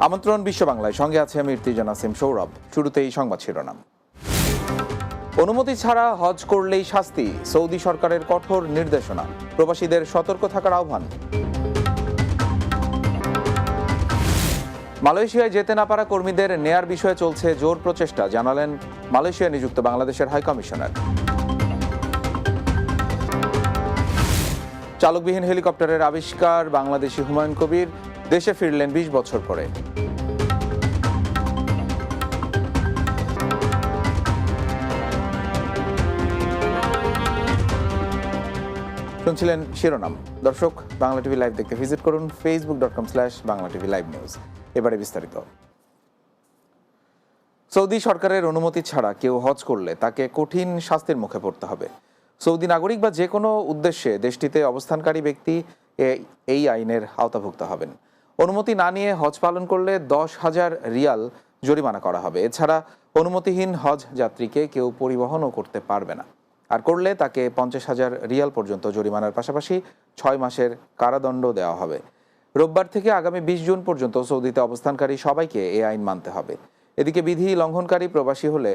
আমন্ত্রণ বিশ্ব বাংলায়, সঙ্গে আছে আমি ইরতিজান নাসিম সৌরভ। শুরুতেই সংবাদ শিরোনাম। অনুমতি ছাড়া হজ করলেই শাস্তি, সৌদি সরকারের কঠোর নির্দেশনা, প্রবাসীদের সতর্ক থাকার আহ্বান। মালয়েশিয়ায় যেতে না পারা কর্মীদের নেয়ার বিষয়ে চলছে জোর প্রচেষ্টা, জানালেন মালয়েশিয়ায় নিযুক্ত বাংলাদেশের হাই কমিশনার। চালকবিহীন হেলিকপ্টারের আবিষ্কার, বাংলাদেশি হুমায়ুন কবির দেশে ফিরলেন ২০ বছর পরে। শুনছিলেন শিরোনাম। দর্শক, বাংলা টিভি লাইভ দেখতে ভিজিট করুন facebook.com/banglatvlivenews। এবারে বিস্তারিত। সৌদি সরকারের অনুমতি ছাড়া কেউ হজ করলে তাকে কঠিন শাস্তির মুখে পড়তে হবে। সৌদি নাগরিক বা যে কোনো উদ্দেশ্যে দেশটিতে অবস্থানকারী ব্যক্তি এই আইনের আওতাভুক্ত হবেন। অনুমতি না নিয়ে হজ পালন করলে 10,000 রিয়াল জরিমানা করা হবে। এছাড়া অনুমতিহীন হজ যাত্রীকে কেউ পরিবহনও করতে পারবে না, আর করলে তাকে 50,000 রিয়াল পর্যন্ত জরিমানার পাশাপাশি 6 মাসের কারাদণ্ড দেওয়া হবে। রোববার থেকে আগামী 20 জুন পর্যন্ত সৌদিতে অবস্থানকারী সবাইকে এই আইন মানতে হবে। এদিকে বিধি লঙ্ঘনকারী প্রবাসী হলে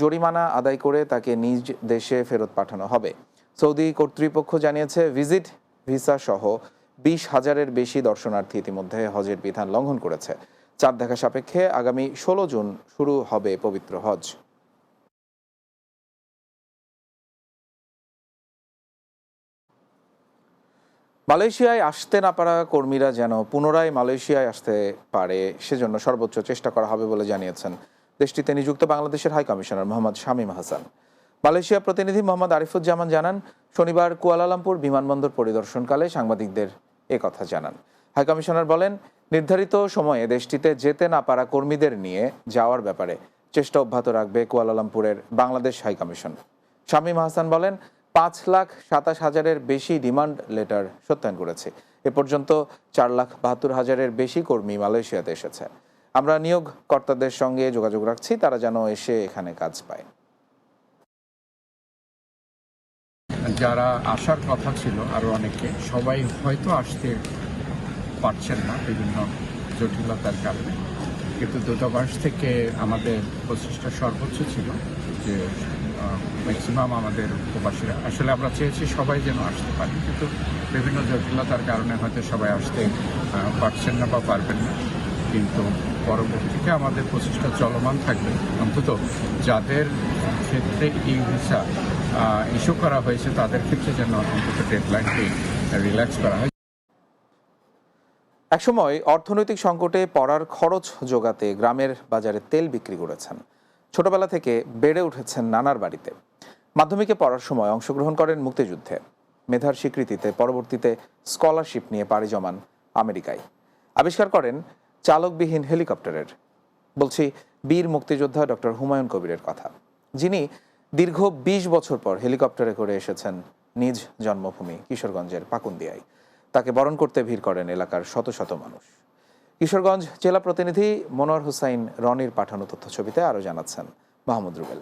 জরিমানা আদায় করে তাকে নিজ দেশে ফেরত পাঠানো হবে। সৌদি কর্তৃপক্ষ জানিয়েছে, ভিজিট ভিসা সহ 20,000-এর বেশি দর্শনার্থী ইতিমধ্যে হজের বিধান লঙ্ঘন করেছে। চাঁদ দেখা সাপেক্ষে আগামী 16 জুন শুরু হবে পবিত্র হজ। মালয়েশিয়ায় আসতে না পারা কর্মীরা যেন পুনরায় মালয়েশিয়ায় আসতে পারে, সেজন্য সর্বোচ্চ চেষ্টা করা হবে বলে জানিয়েছেন দেশটিতে নিযুক্ত বাংলাদেশের high commissioner Mohammad Shamim Hasan. Malaysia প্রতিনিধি মোহাম্মদ আরিফুজ্জামান জানান, শনিবার কুয়ালালামপুর বিমানবন্দর পরিদর্শনকালে সাংবাদিকদের একথা জানান। হাই কমিশনার বলেন, নির্ধারিত সময়ে দেশটিতে যেতে না পারা কর্মীদের নিয়ে যাওয়ার ব্যাপারে চেষ্টা অব্যাহত রাখবে কুয়ালালামপুরের বাংলাদেশ হাই কমিশন। শামীম হাসান বলেন, 5,27,000-এর বেশি ডিমান্ড লেটার সত্যায়ন করেছে। এ পর্যন্ত 4,72,000-এর বেশি কর্মী মালয়েশিয়াতে এসেছে। আমরা নিয়োগকর্তাদের সঙ্গে যোগাযোগ রাখছি, তারা যেন এসে এখানে কাজ পায়। যারা আসার কথা ছিল আরও অনেকে, সবাই হয়তো আসতে পারছেন না বিভিন্ন জটিলতার কারণে, কিন্তু দূতাবাস থেকে আমাদের প্রচেষ্টা সর্বোচ্চ ছিল যে ম্যাক্সিমাম আমাদের প্রবাসীরা, আসলে আমরা চেয়েছি সবাই যেন আসতে পারে, কিন্তু বিভিন্ন জটিলতার কারণে হয়তো সবাই আসতে পারছেন না বা পারবেন না। কিন্তু পরবর্তীতে আমাদের প্রচেষ্টা চলমান থাকবে, অন্তত যাদের ক্ষেত্রে এই ভিসা ইস্যু করা হয়েছে তাদের ক্ষেত্রে যেন অন্তত ডেডলাইনটি রিল্যাক্স করা হয়। একসময় অর্থনৈতিক সংকটে পড়ার খরচ জোগাতে গ্রামের বাজারে তেল বিক্রি করেছেন। ছোটবেলা থেকে বেড়ে উঠেছেন নানার বাড়িতে। মাধ্যমিকে পড়ার সময় অংশগ্রহণ করেন মুক্তিযুদ্ধে। মেধার স্বীকৃতিতে পরবর্তীতে স্কলারশিপ নিয়ে পাড়ি জমান আমেরিকায়। আবিষ্কার করেন চালকবিহীন হেলিকপ্টারের। বলছি বীর মুক্তিযোদ্ধা ডক্টর হুমায়ুন কবিরের কথা, যিনি দীর্ঘ 20 বছর পর হেলিকপ্টারে করে এসেছেন নিজ জন্মভূমি কিশোরগঞ্জের পাকুন্দিয়ায়। তাকে বরণ করতে ভিড় করেন এলাকার শত শত মানুষ। কিশোরগঞ্জ জেলা প্রতিনিধি মনোয়ার হুসাইন রনির পাঠানো তথ্যছবিতে আরও জানাচ্ছেন মাহমুদ রুবেল।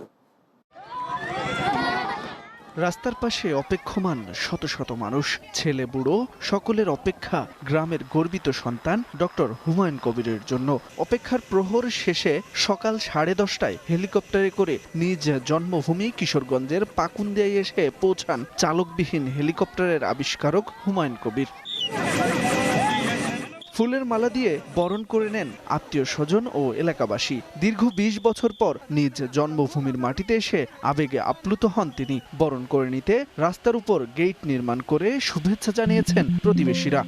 রাস্তার পাশে অপেক্ষমান শত শত মানুষ, ছেলে বুড়ো সকলের অপেক্ষা গ্রামের গর্বিত সন্তান ডক্টর হুমায়ুন কবিরের জন্য। অপেক্ষার প্রহর শেষে সকাল 10:30টায় হেলিকপ্টারে করে নিজ জন্মভূমি কিশোরগঞ্জের পাকুন্দিয়ায় এসে পৌঁছান চালকবিহীন হেলিকপ্টারের আবিষ্কারক হুমায়ুন কবির। ফুলের মালা দিয়ে বরণ করে নেন আত্মীয় স্বজন ও এলাকাবাসী। দীর্ঘ 20 বছর পর নিজ জন্মভূমির মাটিতে এসে আবেগে আপ্লুত হন তিনি। বরণ করে নিতে রাস্তার উপর গেট নির্মাণ করে শুভেচ্ছা জানিয়েছেন প্রতিবেশীরা।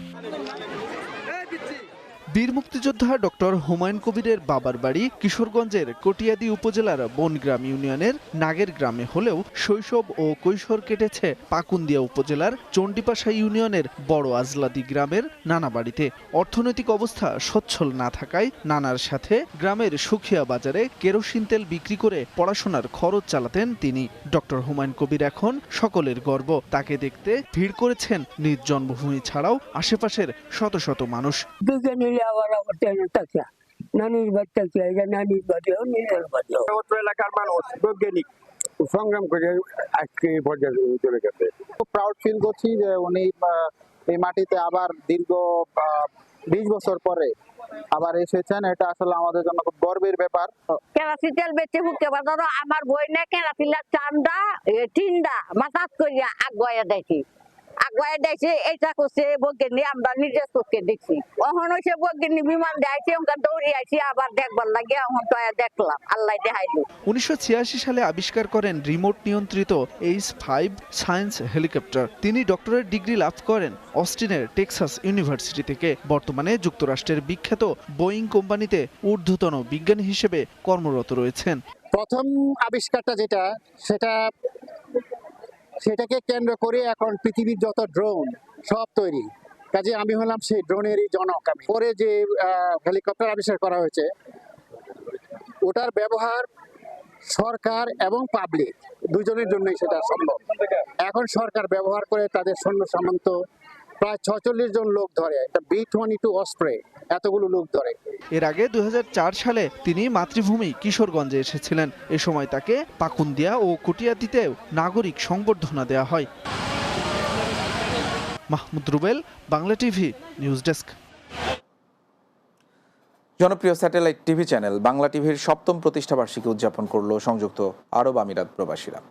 বীর মুক্তিযোদ্ধা ডক্টর হুমায়ুন কবিরের বাবার বাড়ি কিশোরগঞ্জের কটিয়াদি উপজেলার বনগ্রাম ইউনিয়নের নাগের গ্রামে হলেও শৈশব ও কৈশোর কেটেছে পাকুন্দিয়া উপজেলার চণ্ডীপাশা ইউনিয়নের বড় আজলাদি গ্রামের নানা বাড়িতে। অর্থনৈতিক অবস্থা সচ্ছল না থাকায় নানার সাথে গ্রামের সুখিয়া বাজারে কেরোসিন তেল বিক্রি করে পড়াশোনার খরচ চালাতেন তিনি। ডক্টর হুমায়ুন কবির এখন সকলের গর্ব। তাকে দেখতে ভিড় করেছেন নিজ জন্মভূমি ছাড়াও আশেপাশের শত শত মানুষ। নানির বাচ্চা নানির বাড়িও নিজের বাড়িও এলাকার মানুষ বৈজ্ঞানিক সংগ্রাম করে আজকে পর্যায়ে চলে গেছে। খুব প্রাউড ফিল করছি যে উনি এই মাটিতে আবার দীর্ঘ 20 বছর পরে আবার এসেছেন, এটা আসলে আমাদের জন্য খুব গর্বের ব্যাপার। কেরাসি তেল বেচে হুকে বাজারও আমার বই না কেরাসিলা চান্দা টিন্ডা মাথাত করিয়া আগুয়া দেখি এইটা করছে বৈজ্ঞানিক আমরা নিজের চোখে দেখছি। অহন হয়েছে বৈজ্ঞানিক বিমান দেখাইছে ওখানে দৌড়ে আইছি আবার দেখবার লাগে এখন তো দেখলাম আল্লাহ দেখাইলো। 1986 সালে আবিষ্কার করেন রিমোট নিয়ন্ত্রিত H-5 সায়েন্স হেলিকপ্টার। তিনি ডক্টরেট ডিগ্রি লাভ করেন অস্টিনের টেক্সাস ইউনিভার্সিটি থেকে। বর্তমানে যুক্তরাষ্ট্রের বিখ্যাত বোয়িং কোম্পানিতে ঊর্ধ্বতন বিজ্ঞানী হিসেবে কর্মরত রয়েছেন। প্রথম আবিষ্কারটা যেটা সেটাকে কেন্দ্র করে এখন পৃথিবীর যত ড্রোন সব তৈরি, কাজে আমি হলাম সেই ড্রোনেরই জনক। আমি পরে যে হেলিকপ্টার আবিষ্কার করা হয়েছে ওটার ব্যবহার সরকার এবং পাবলিক দুজনের জন্যই সেটা সম্ভব। এখন সরকার ব্যবহার করে তাদের সৈন্য সামন্ত প্রায় 46 জন লোক ধরে, একটা B-22 অস্প্রে এতগুলো লোক ধরে। এর আগে 2004 সালে তিনি মাতৃভূমি কিশোরগঞ্জে এসেছিলেন। এ সময় তাকে পাকুন্দিয়া ও কটিয়াদীতেও নাগরিক সংবর্ধনা দেওয়া হয়। Mahmud Rubel, Bangla TV, news desk. জনপ্রিয় স্যাটেলাইট টিভি চ্যানেল বাংলা টিভির 7ম প্রতিষ্ঠাবার্ষিকী উদযাপন করল সংযুক্ত আরব আমিরাত প্রবাসীরা।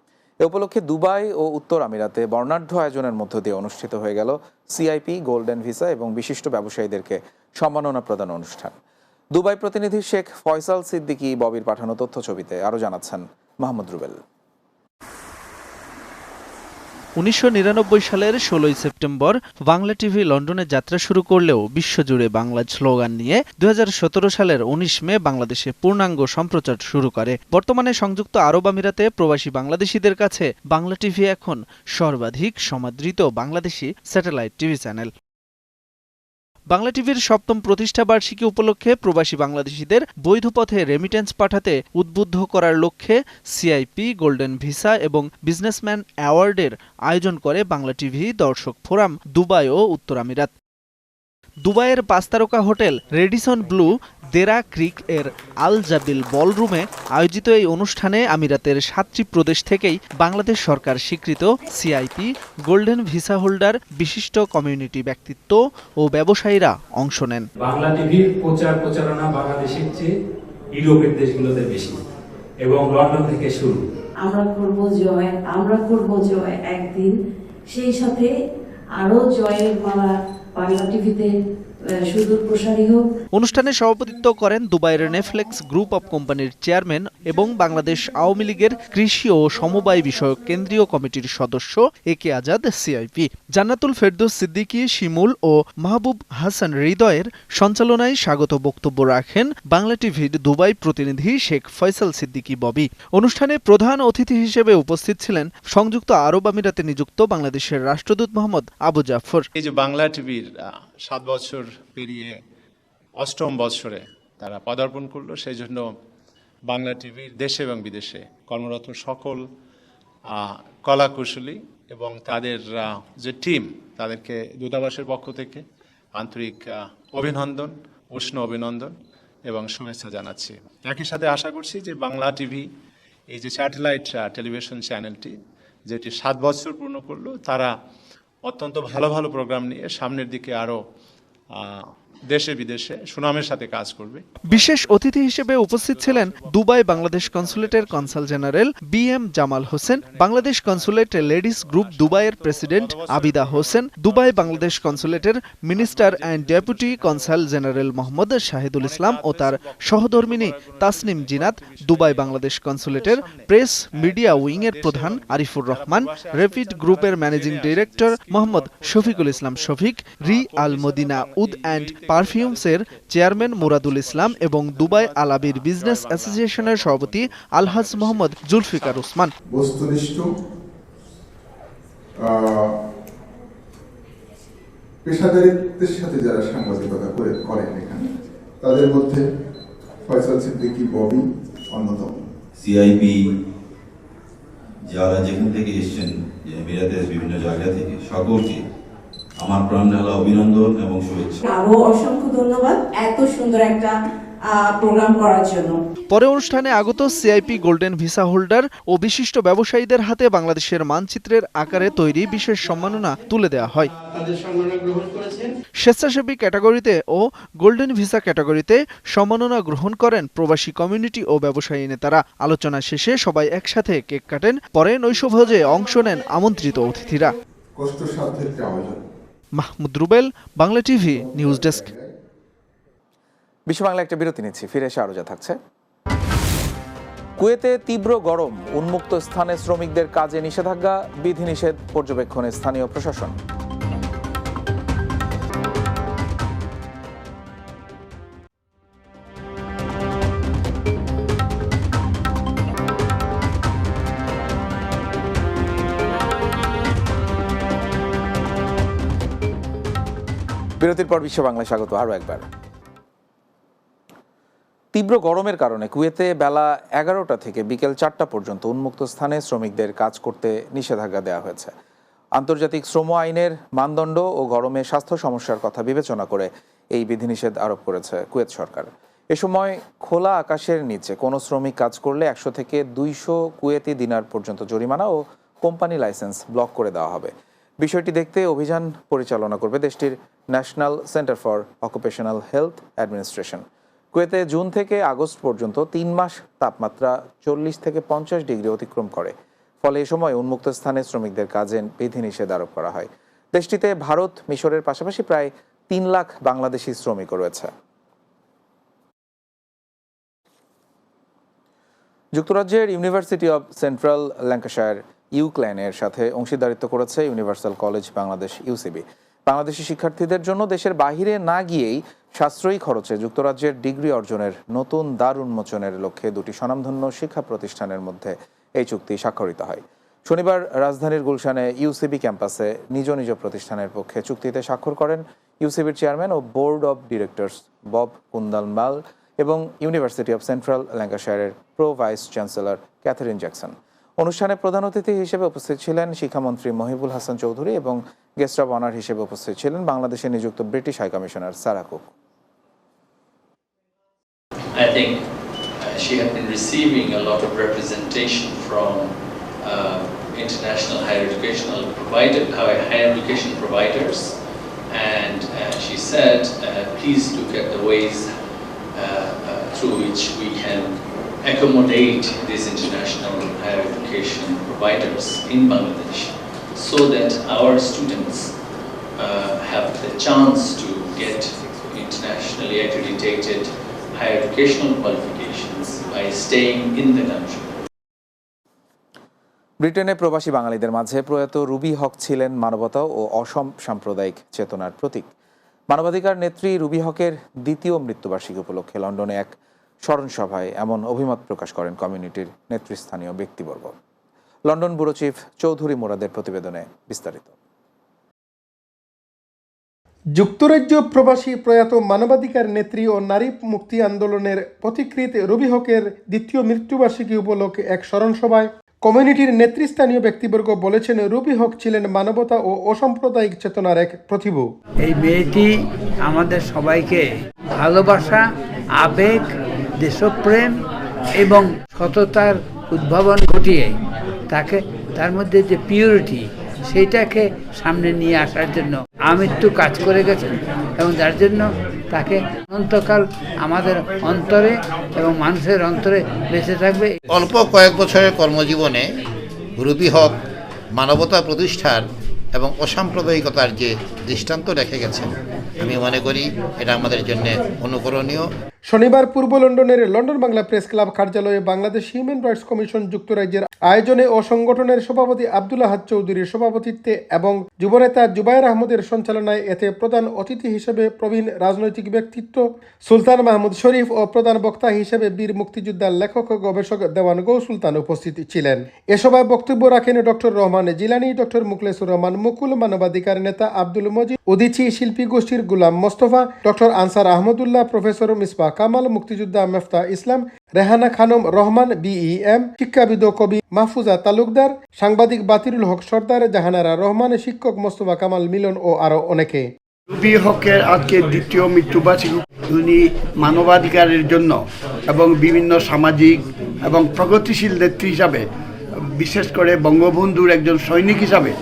এ উপলক্ষে দুবাই ও উত্তর আমিরাতে বর্ণাঢ্য আয়োজনের মধ্য দিয়ে অনুষ্ঠিত হয়ে গেল সিআইপি, গোল্ডেন ভিসা এবং বিশিষ্ট ব্যবসায়ীদেরকে সম্মাননা প্রদান অনুষ্ঠান। দুবাই প্রতিনিধি শেখ ফয়সাল সিদ্দিকী ববির পাঠানো তথ্য ছবিতে আরও জানাচ্ছেন মাহমুদ রুবেল। 1999 সালের 16 সেপ্টেম্বর বাংলা টিভি লন্ডনে যাত্রা শুরু করলেও বিশ্বজুড়ে বাংলা স্লোগান নিয়ে 2017 সালের 19 মে বাংলাদেশে পূর্ণাঙ্গ সম্প্রচার শুরু করে। বর্তমানে সংযুক্ত আরব আমিরাতে প্রবাসী বাংলাদেশিদের কাছে বাংলা টিভি এখন সর্বাধিক সমাদৃত Bangladeshi satellite TV channel. Bangla টিভির 7ম প্রতিষ্ঠা বার্ষিকী উপলক্ষে প্রবাসী বাংলাদেশিদের বৈধ পথে রেমিটেন্স পাঠাতে উদ্বুদ্ধ করার লক্ষ্যে সিআইপি, গোল্ডেন ভিসা এবং বিজনেসম্যান অ্যাওয়ার্ডের আয়োজন করে বাংলা টিভি দর্শক ফোরাম দুবাই ও উত্তর আমিরাত। দুবাইয়ের 5 তারকা হোটেল রেডিসন ব্লু দেরা ক্রিক এর আল জাবিল বলরুমে আয়োজিত এই অনুষ্ঠানে আমিরাতের 7টি প্রদেশ থেকেই বাংলাদেশ সরকার স্বীকৃত সিআইপি, গোল্ডেন ভিসা হোল্ডার, বিশিষ্ট কমিউনিটি ব্যক্তিত্ব ও ব্যবসায়ীরা অংশ নেন। বাংলা টিভির প্রচারণা বাংলাদেশের চেয়ে ইউরোপের দেশগুলোতে বেশি এবং লন্ডন থেকে শুরু। আমরা করব জয় একদিন, সেই সাথে আরো জয়ের মালা বাংলা টিভিতে সুদূর প্রসারী হোক। অনুষ্ঠানে সভাপতিত্ব করেন দুবাইয়ের নেফ্লেক্স গ্রুপ অব কোম্পানির চেয়ারম্যান এবং বাংলাদেশ আওয়ামী লীগের কৃষি ও সমবায় বিষয়ক কেন্দ্রীয় কমিটির সদস্য একে আজাদ সিআইপি। জান্নাতুল ফেরদৌস সিদ্দিকী শিমুল ও মাহবুব হাসান হৃদয়ের সঞ্চালনায় স্বাগত বক্তব্য রাখেন বাংলা টিভির দুবাই প্রতিনিধি শেখ ফয়সাল সিদ্দিকী ববি। অনুষ্ঠানে প্রধান অতিথি হিসেবে উপস্থিত ছিলেন সংযুক্ত আরব আমিরাতে নিযুক্ত বাংলাদেশের রাষ্ট্রদূত মোহাম্মদ আবু জাফর। এই যে বাংলা টিভির 7 বছর পেরিয়ে 8ম বছরে তারা পদার্পণ করলো, সেই জন্য বাংলা টিভির দেশে এবং বিদেশে কর্মরত সকল কলাকুশলী এবং তাদের যে টিম, তাদেরকে দূতাবাসের পক্ষ থেকে আন্তরিক অভিনন্দন, উষ্ণ অভিনন্দন এবং শুভেচ্ছা জানাচ্ছি। একই সাথে আশা করছি যে বাংলা টিভি এই যে স্যাটেলাইট টেলিভিশন চ্যানেলটি যেটি 7 বছর পূর্ণ করলো, তারা অত্যন্ত ভালো ভালো প্রোগ্রাম নিয়ে সামনের দিকে আরও দেশে বিদেশে সুনামের সাথে কাজ করবে। বিশেষ অতিথি হিসেবে উপস্থিত ছিলেন দুবাই বাংলাদেশ কনসুলেটের consul general BM Jamal Hossain, Bangladesh consulate ladies group দুবাইয়ের প্রেসিডেন্ট আবিদা হোসেন, দুবাই বাংলাদেশ কনসুলেটের minister and deputy consul general Mohammad Shahidul Islam ও তার সহধর্মিনী তাসনিম জিনাত, দুবাই বাংলাদেশ কনসুলেটের প্রেস মিডিয়া উইংয়ের প্রধান আরিফুর রহমান, রেপিড গ্রুপের ম্যানেজিং ডিরেক্টর মোহাম্মদ শফিকুল ইসলাম শফিক, রি আল মদিনা উড অ্যান্ড পারফিউমসের চেয়ারম্যান মুরাদুল ইসলাম এবং দুবাই আলাবির বিজনেস অ্যাসোসিয়েশনের সভাপতি আলহাজ মোহাম্মদ জুলফিকার উসমান। বস্তুনিষ্ঠ পেশাদারিত্বের সাথে যারা সাংবাদিকতা করেন এখানে, তাদের মধ্যে ফয়সাল সিদ্দিকী ববি অন্যতম। সিআইপি যারা যেখান থেকে এসছেন, এমিরাতের বিভিন্ন জায়গা থেকে, সকলকে আমার প্রাণ ঢালা অভিনন্দন এবং শুভেচ্ছা। আরো অসংখ্য ধন্যবাদ এত সুন্দর একটা প্রোগ্রাম করার জন্য। পরে অনুষ্ঠানে আগত সিআইপি গোল্ডেন ভিসা হোল্ডার ও বিশিষ্ট ব্যবসায়ীদের হাতে বাংলাদেশের মানচিত্রের আকারে তৈরি বিশেষ সম্মাননা তুলে দেওয়া হয়। স্বেচ্ছাসেবী ক্যাটাগরিতে ও গোল্ডেন ভিসা ক্যাটাগরিতে সম্মাননা গ্রহণ করেন প্রবাসী কমিউনিটি ও ব্যবসায়ী নেতারা। আলোচনা শেষে সবাই একসাথে কেক কাটেন। পরে নৈশভোজে অংশ নেন আমন্ত্রিত অতিথিরা। Mahmud Rubel, Bangla TV news desk. বিশ্ব বাংলা একটা বিরতি নিচ্ছি, ফিরে এসে আরো যা থাকছে। কুয়েতে তীব্র গরম, উন্মুক্ত স্থানে শ্রমিকদের কাজে নিষেধাজ্ঞা, বিধিনিষেধ পর্যবেক্ষণে স্থানীয় প্রশাসন। বিরতির পর বিশ্ব বাংলায় স্বাগত আরো একবার। তীব্র গরমের কারণে কুয়েতে বেলা 11টা থেকে বিকেল 4টা পর্যন্ত উন্মুক্ত স্থানে শ্রমিকদের কাজ করতে নিষেধাজ্ঞা দেওয়া হয়েছে। আন্তর্জাতিক শ্রম আইনের মানদণ্ড ও গরমে স্বাস্থ্য সমস্যার কথা বিবেচনা করে এই বিধিনিষেধ আরোপ করেছে কুয়েত সরকার। এ সময় খোলা আকাশের নিচে কোনো শ্রমিক কাজ করলে 100 থেকে 200 কুয়েতি দিনার পর্যন্ত জরিমানা ও কোম্পানি লাইসেন্স ব্লক করে দেওয়া হবে। বিষয়টি দেখতে অভিযান পরিচালনা করবে দেশটির national centre for occupational health administration. কুয়েতে জুন থেকে আগস্ট পর্যন্ত 3 মাস তাপমাত্রা 40 থেকে 50 ডিগ্রি অতিক্রম করে। ফলে এ সময় উন্মুক্ত স্থানে শ্রমিকদের কাজে বিধিনিষেধ আরোপ করা হয়। দেশটিতে ভারত, মিশরের পাশাপাশি প্রায় 3 লাখ বাংলাদেশি শ্রমিকও রয়েছে। যুক্তরাজ্যের ইউনিভার্সিটি অব সেন্ট্রাল ল্যাঙ্কাশায়ার ইউক্ল্যানের সাথে অংশীদারিত্ব করেছে universal college Bangladesh UCB. Bangladeshi শিক্ষার্থীদের জন্য দেশের বাইরে না গিয়েই সাশ্রয়ী খরচে যুক্তরাজ্যের ডিগ্রি অর্জনের নতুন দ্বার উন্মোচনের লক্ষ্যে দুটি স্বনামধন্য শিক্ষা প্রতিষ্ঠানের মধ্যে এই চুক্তি স্বাক্ষরিত হয়। শনিবার রাজধানীর গুলশানে ইউসিবি ক্যাম্পাসে নিজ নিজ প্রতিষ্ঠানের পক্ষে চুক্তিতে স্বাক্ষর করেন ইউসিবির চেয়ারম্যান ও board of directors Bob Kundalmal এবং ইউনিভার্সিটি অব সেন্ট্রাল ল্যাঙ্কাশায়ারের pro vice chancellor Katherine Jackson. অনুষ্ঠানে প্রধান অতিথি হিসেবে উপস্থিত ছিলেন শিক্ষামন্ত্রী মহিবুল হাসান চৌধুরী এবং গেস্ট অব অনার হিসেবে উপস্থিত ছিলেন বাংলাদেশে নিযুক্ত British high commissioner Sarah Cook. I think she had been receiving a lot of representation from international higher education providers, and she said, please look at the ways through which we can accommodate these international higher education providers in Bangladesh so that our students have the chance to get internationally accredited higher educational qualifications by staying in the country. ব্রিটেনে প্রবাসী বাঙালিদের মাঝে প্রয়াত Ruby হক ছিলেন মানবতা ও অসাম্প্রদায়িক চেতনার প্রতীক। মানবাধিকার নেত্রী রুবি হকের দ্বিতীয় মৃত্যুবার্ষিকী উপলক্ষে লন্ডনে এক স্মরণ সভায় এমন অভিমত প্রকাশ করেন কমিউনিটির নেতৃস্থানীয় ব্যক্তিবর্গ। লন্ডন ব্যুরো চিফ চৌধুরী মুরাদের প্রতিবেদনে বিস্তারিত। যুক্তরাজ্য প্রবাসী প্রয়াত মানবাধিকার নেত্রী ও নারী মুক্তি আন্দোলনের পথিকৃৎ রুবি হকের দ্বিতীয় মৃত্যুবার্ষিকী উপলক্ষে এক স্মরণ সভায় কমিউনিটির নেতৃস্থানীয় ব্যক্তিবর্গ বলেছেন, রুবি হক ছিলেন মানবতা ও অসাম্প্রদায়িক চেতনার এক প্রতিভু। এই মেয়েটি আমাদের সবাইকে ভালোবাসা, আবেগ, দেশপ্রেম এবং সততার উদ্ভাবন ঘটিয়ে তার মধ্যে যে পিউরিটি সেইটাকে সামনে নিয়ে আসার জন্য আমৃত্যু কাজ করে গেছেন এবং যার জন্য তাকে অনন্তকাল আমাদের অন্তরে এবং মানুষের অন্তরে বেঁচে থাকবে। অল্প কয়েক বছরের কর্মজীবনে রুবি হক মানবতা প্রতিষ্ঠার এবং অসাম্প্রদায়িকতার যে দৃষ্টান্ত রেখে গেছেন, আমি মনে করি এটা আমাদের জন্য অনুকরণীয়। শনিবার পূর্ব লন্ডনের লন্ডন বাংলা প্রেস ক্লাব কার্যালয়ে বাংলাদেশ হিউম্যান রাইটস কমিশন যুক্তরাজ্যের আয়োজনে ও সংগঠনের সভাপতি আব্দুল আহাদ চৌধুরীর সভাপতিত্বে এবং যুবনেতা জুবায়ের আহমদের সঞ্চালনায় এতে প্রধান অতিথি হিসেবে প্রবীণ রাজনৈতিক ব্যক্তিত্ব সুলতান মাহমুদ শরীফ ও প্রধান বক্তা হিসেবে বীর মুক্তিযোদ্ধার লেখক ও গবেষক দেওয়ান গৌ সুলতান উপস্থিত ছিলেন। এ সভায় বক্তব্য রাখেন ডক্টর রহমান জিলানি, ডক্টর মুখলেসুর রহমান মুকুল, মানবাধিকার নেতা আব্দুল মজিদ, উদীচী শিল্পী গোষ্ঠীর গুলাম মোস্তফা, ডক্টর আনসার আহমদুল্লাহ, প্রফেসর মিসবাহ কামাল, মুক্তিযোদ্ধা মেফতা ইসলাম, রেহানা খানম রহমান বিইএম, শিক্ষাবিদ কবি মাহফুজা তালুকদার, সাংবাদিক বাতিরুল হক সর্দার, জাহানারা রহমান, শিক্ষক মোস্তফা কামাল মিলন ও আরো অনেকে। রুবি হকের আজকে দ্বিতীয় মৃত্যুবার্ষিকী উনি মানবাধিকারের জন্য এবং বিভিন্ন সামাজিক এবং প্রগতিশীল নেত্রী হিসাবে, বিশেষ করে বঙ্গবন্ধুর একজন সৈনিক হিসাবে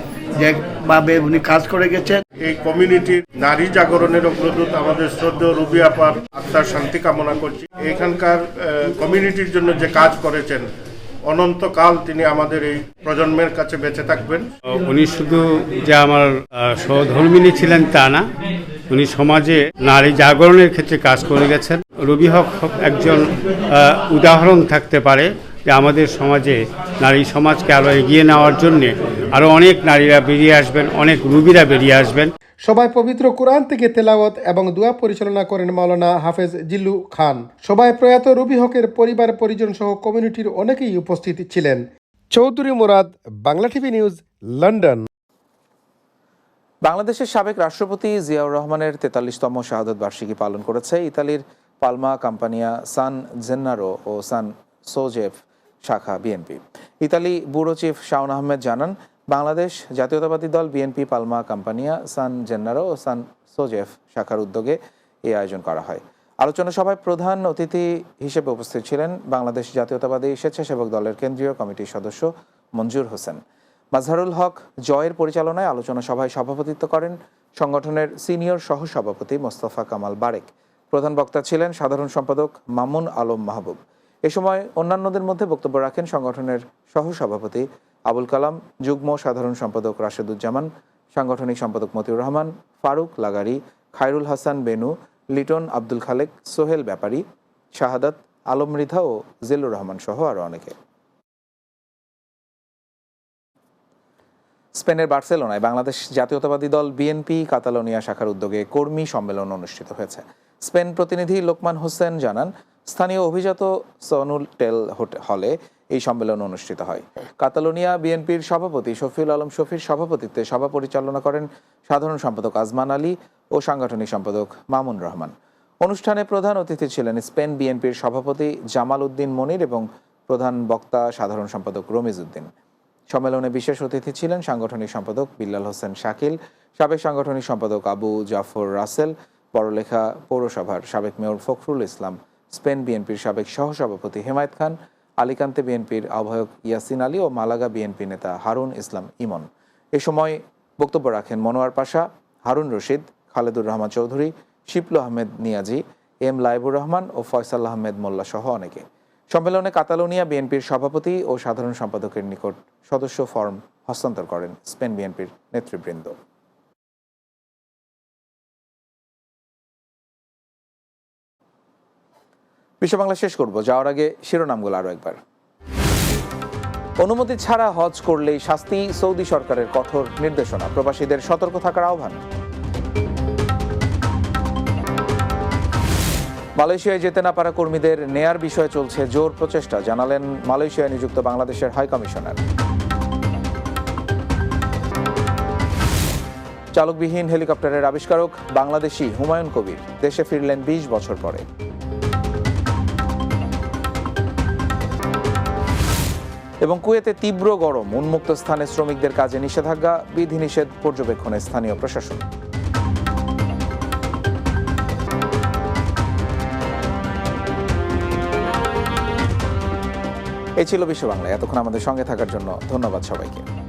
যেভাবে উনি কাজ করে গেছেন। এই কমিউনিটির নারী জাগরণের অগ্রদূত আমাদের শ্রদ্ধেয় রুবি আপার আত্মার শান্তি কামনা করছি। এখানকার কমিউনিটির জন্য যে কাজ করেছেন, অনন্তকাল তিনি আমাদের এই প্রজন্মের কাছে বেঁচে থাকবেন। উনি শুধু যে আমার সহধর্মিণী ছিলেন তা না, উনি সমাজে নারী জাগরণের ক্ষেত্রে কাজ করে গেছেন। রুবি হক একজন উদাহরণ থাকতে পারে যে আমাদের সমাজে নারী সমাজকে আরও এগিয়ে নেওয়ার জন্য আরও অনেক নারীরা বেরিয়ে আসবেন, অনেক রুবিরা বেরিয়ে আসবেন। সভায় পবিত্র কোরআন থেকে তেলাওয়াত এবং দোয়া পরিচালনা করেন মাওলানা হাফেজ জিল্লু খান। সভায় প্রয়াত রুবি হকের পরিবার পরিজন সহ কমিউনিটির অনেকেই উপস্থিত ছিলেন। Chowdhury Murad, Bangla TV news, London. বাংলাদেশের সাবেক রাষ্ট্রপতি জিয়াউর রহমানের ৪৩তম শাহাদত বার্ষিকী পালন করেছে ইতালির পালমা কাম্পানিয়া সান জেন্নারো ও সান সোজেফ শাখা BNP. Italy bureau chief Shaon Ahmed জানান, বাংলাদেশ জাতীয়তাবাদী দল বিএনপি পালমা কাম্পানিয়া সান জেন্নারো ও সান সোজেফ শাখার উদ্যোগে এই আয়োজন করা হয়। আলোচনা সভায় প্রধান অতিথি হিসেবে উপস্থিত ছিলেন বাংলাদেশ জাতীয়তাবাদী স্বেচ্ছাসেবক দলের কেন্দ্রীয় কমিটির সদস্য মঞ্জুর হোসেন। মাজহারুল হক জয়ের পরিচালনায় আলোচনা সভায় সভাপতিত্ব করেন সংগঠনের সিনিয়র সহসভাপতি মোস্তফা কামাল বারেক। প্রধান বক্তা ছিলেন সাধারণ সম্পাদক মামুন আলম মাহবুব। এ সময় অন্যান্যদের মধ্যে বক্তব্য রাখেন সংগঠনের সহসভাপতি আবুল কালাম, যুগ্ম সাধারণ সম্পাদক রাশেদুজ্জামান, সাংগঠনিক সম্পাদক মতিউর রহমান, ফারুক লাগারি, খায়রুল হাসান বেনু, লিটন আব্দুল খালেক, সোহেল ব্যাপারী, শাহাদাত আলম মৃধা ও জিল্লুর রহমান সহ আরও অনেকে। স্পেনের বার্সেলোনায় বাংলাদেশ জাতীয়তাবাদী দল বিএনপি কাতালোনিয়া শাখার উদ্যোগে কর্মী সম্মেলন অনুষ্ঠিত হয়েছে। স্পেন প্রতিনিধি লোকমান হোসেন জানান, স্থানীয় অভিজাত সনুলটেল হলে এই সম্মেলন অনুষ্ঠিত হয়। কাতালোনিয়া বিএনপির সভাপতি শফিউল আলম শফির সভাপতিত্বে সভা পরিচালনা করেন সাধারণ সম্পাদক আজমান আলী ও সাংগঠনিক সম্পাদক মামুন রহমান। অনুষ্ঠানে প্রধান অতিথি ছিলেন স্পেন বিএনপির সভাপতি জামাল উদ্দিন মনির এবং প্রধান বক্তা সাধারণ সম্পাদক রমিজ উদ্দিন। সম্মেলনে বিশেষ অতিথি ছিলেন সাংগঠনিক সম্পাদক বিল্লাল হোসেন শাকিল, সাবেক সাংগঠনিক সম্পাদক আবু জাফর রাসেল, বড়লেখা পৌরসভার সাবেক মেয়র ফখরুল ইসলাম, স্পেন বিএনপির সাবেক সহসভাপতি হেমায়েত খান, আলিকান্তে বিএনপির আহ্বায়ক ইয়াসিন আলী ও মালাগা বিএনপি নেতা হারুন ইসলাম ইমন। এ সময় বক্তব্য রাখেন মনোয়ার পাশা, হারুন রশিদ, খালেদুর রহমান চৌধুরী, শিপলু আহমেদ নিয়াজি, এম লাইবুর রহমান ও ফয়সাল আহমেদ মোল্লা সহ অনেকে। সম্মেলনে কাতালোনিয়া বিএনপির সভাপতি ও সাধারণ সম্পাদকের নিকট সদস্য ফর্ম হস্তান্তর করেন স্পেন বিএনপির নেতৃবৃন্দ। বিশ্ব বাংলা শেষ করব, যাওয়ার আগে শিরোনামগুলো আরও একবার। অনুমতি ছাড়া হজ করলেই শাস্তি, সৌদি সরকারের কঠোর নির্দেশনা, প্রবাসীদের সতর্ক থাকার আহ্বান। মালয়েশিয়ায় যেতে না পারা কর্মীদের নেয়ার বিষয়ে চলছে জোর প্রচেষ্টা, জানালেন মালয়েশিয়ায় নিযুক্ত বাংলাদেশের হাই কমিশনার। চালকবিহীন হেলিকপ্টারের আবিষ্কারক বাংলাদেশি হুমায়ুন কবির দেশে ফিরলেন 20 বছর পরে। এবং কুয়েতে তীব্র গরম, উন্মুক্ত স্থানে শ্রমিকদের কাজে নিষেধাজ্ঞা, বিধিনিষেধ পর্যবেক্ষণে স্থানীয় প্রশাসন। এই ছিল বিশ্ব বাংলা। এতক্ষণ আমাদের সঙ্গে থাকার জন্য ধন্যবাদ সবাইকে।